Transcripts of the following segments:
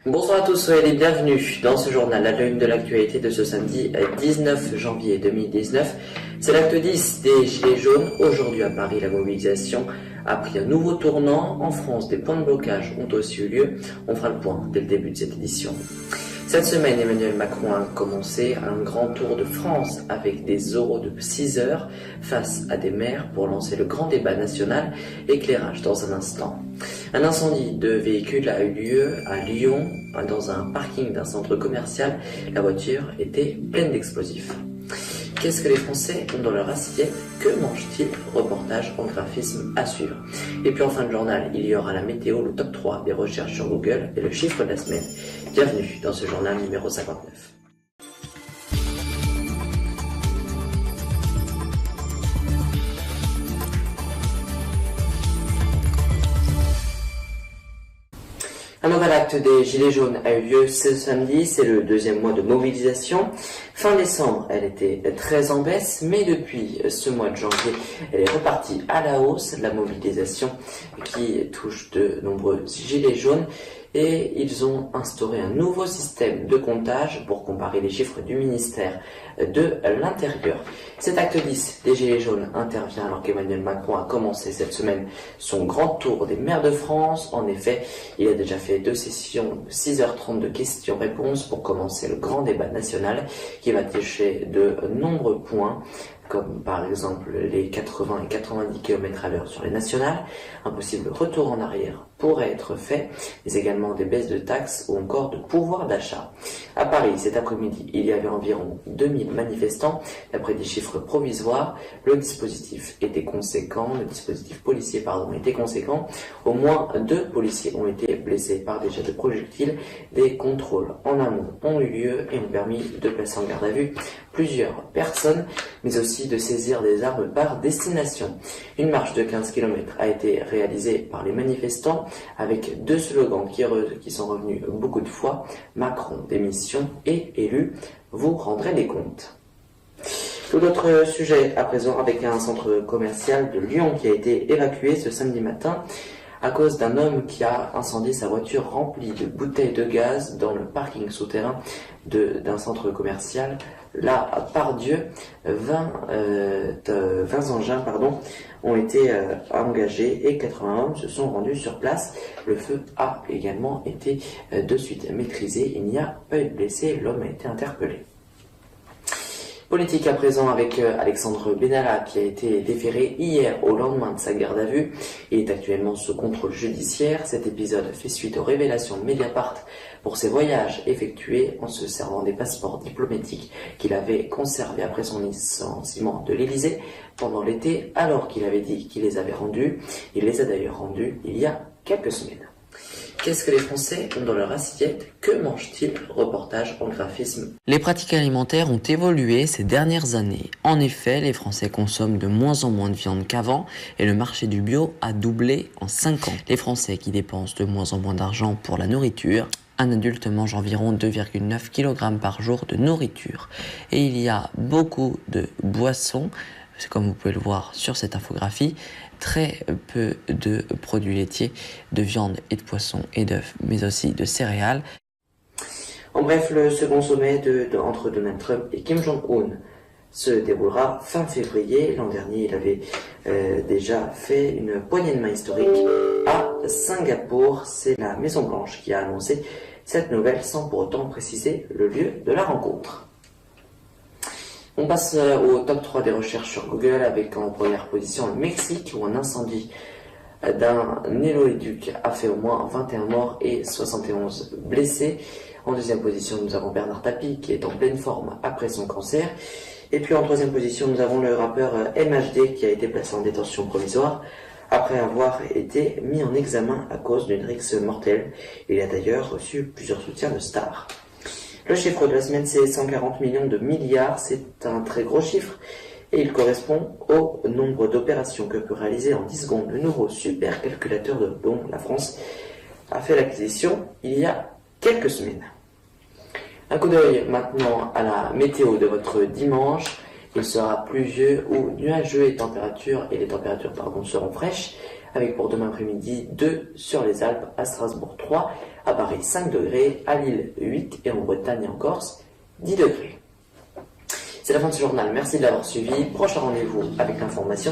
Bonsoir à tous, soyez les bienvenus dans ce journal, à la une de l'actualité de ce samedi 19 janvier 2019. C'est l'acte 10 des Gilets jaunes. Aujourd'hui à Paris, la mobilisation a pris un nouveau tournant. En France, des points de blocage ont aussi eu lieu. On fera le point dès le début de cette édition. Cette semaine, Emmanuel Macron a commencé un grand tour de France avec des oraux de 6 heures face à des maires pour lancer le grand débat national. Éclairage dans un instant. Un incendie de véhicule a eu lieu à Lyon, dans un parking d'un centre commercial. La voiture était pleine d'explosifs. Qu'est-ce que les Français ont dans leur assiette? Que mangent-ils? Reportage en graphisme à suivre. Et puis en fin de journal, il y aura la météo, le top 3 des recherches sur Google et le chiffre de la semaine. Bienvenue dans ce journal numéro 59. Un nouvel acte des Gilets jaunes a eu lieu ce samedi, c'est le deuxième mois de mobilisation. Fin décembre, elle était très en baisse, mais depuis ce mois de janvier, elle est repartie à la hausse, la mobilisation qui touche de nombreux Gilets jaunes. Et ils ont instauré un nouveau système de comptage pour comparer les chiffres du ministère de l'Intérieur. Cet acte 10 des Gilets jaunes intervient alors qu'Emmanuel Macron a commencé cette semaine son grand tour des maires de France. En effet, il a déjà fait 2 sessions de 6h30 de questions-réponses pour commencer le grand débat national qui va toucher de nombreux points, comme par exemple les 80 et 90 km à l'heure sur les nationales. Un possible retour en arrière pourrait être fait, mais également des baisses de taxes ou encore de pouvoir d'achat. À Paris, cet après-midi, il y avait environ 2000 manifestants. D'après des chiffres provisoires, le dispositif policier était conséquent. Au moins 2 policiers ont été blessés par des jets de projectiles. Des contrôles en amont ont eu lieu et ont permis de placer en garde à vue plusieurs personnes, mais aussi de saisir des armes par destination. Une marche de 15 km a été réalisée par les manifestants avec 2 slogans qui sont revenus beaucoup de fois: Macron démission et élu, vous rendrez des comptes. Tout autre sujet à présent avec un centre commercial de Lyon qui a été évacué ce samedi matin à cause d'un homme qui a incendié sa voiture remplie de bouteilles de gaz dans le parking souterrain d'un centre commercial. Là, par Dieu, 20 engins ont été engagés et 80 hommes se sont rendus sur place. Le feu a également été de suite maîtrisé. Il n'y a pas eu de blessés. L'homme a été interpellé. Politique à présent avec Alexandre Benalla qui a été déféré hier au lendemain de sa garde à vue. Il est actuellement sous contrôle judiciaire. Cet épisode fait suite aux révélations de Mediapart pour ses voyages effectués en se servant des passeports diplomatiques qu'il avait conservés après son licenciement de l'Élysée pendant l'été, alors qu'il avait dit qu'il les avait rendus. Il les a d'ailleurs rendus il y a quelques semaines. Qu'est-ce que les Français ont dans leur assiette? Que mangent-ils? Reportage en graphisme. Les pratiques alimentaires ont évolué ces dernières années. En effet, les Français consomment de moins en moins de viande qu'avant et le marché du bio a doublé en 5 ans. Les Français qui dépensent de moins en moins d'argent pour la nourriture. Un adulte mange environ 2,9 kg par jour de nourriture. Et il y a beaucoup de boissons, comme vous pouvez le voir sur cette infographie, très peu de produits laitiers, de viande et de poisson et d'œufs, mais aussi de céréales. En bref, le second sommet entre Donald Trump et Kim Jong-un se déroulera fin février. L'an dernier, il avait déjà fait une poignée de main historique à Singapour. C'est la Maison-Blanche qui a annoncé cette nouvelle sans pour autant préciser le lieu de la rencontre. On passe au top 3 des recherches sur Google avec en première position le Mexique où un incendie d'un éoliduc a fait au moins 21 morts et 71 blessés. En deuxième position, nous avons Bernard Tapie qui est en pleine forme après son cancer. Et puis en troisième position, nous avons le rappeur MHD qui a été placé en détention provisoire après avoir été mis en examen à cause d'une rixe mortelle. Il a d'ailleurs reçu plusieurs soutiens de stars. Le chiffre de la semaine, c'est 140 millions de milliards. C'est un très gros chiffre et il correspond au nombre d'opérations que peut réaliser en 10 secondes le nouveau supercalculateur dont la France a fait l'acquisition il y a quelques semaines. Un coup d'œil maintenant à la météo de votre dimanche. Il sera pluvieux ou nuageux et les températures seront fraîches avec pour demain après-midi 2 sur les Alpes, à Strasbourg 3, à Paris 5 degrés, à Lille 8 et en Bretagne et en Corse 10 degrés. C'est la fin de ce journal, merci de l'avoir suivi. Prochain rendez-vous avec l'information,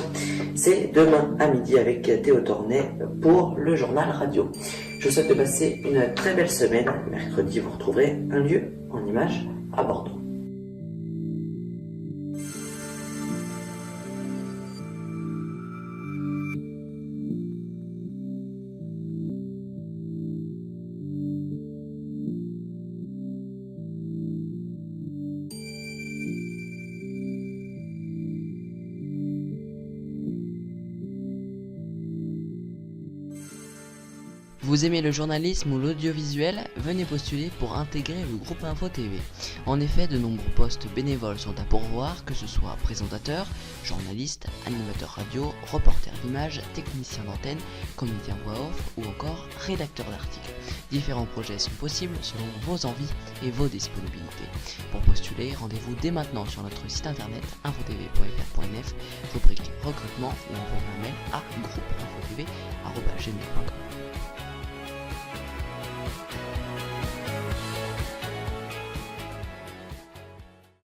c'est demain à midi avec Théo Tornet pour le journal radio. Je vous souhaite de passer une très belle semaine. Mercredi, vous retrouverez un lieu en images à Bordeaux. Vous aimez le journalisme ou l'audiovisuel? Venez postuler pour intégrer le groupe Info TV. En effet, de nombreux postes bénévoles sont à pourvoir, que ce soit présentateur, journaliste, animateur radio, reporter d'image, technicien d'antenne, comédien voix off ou encore rédacteur d'articles. Différents projets sont possibles selon vos envies et vos disponibilités. Pour postuler, rendez-vous dès maintenant sur notre site internet infotv.fr.nf, rubrique recrutement ou envoyez un mail à groupeinfotv@gmail.com.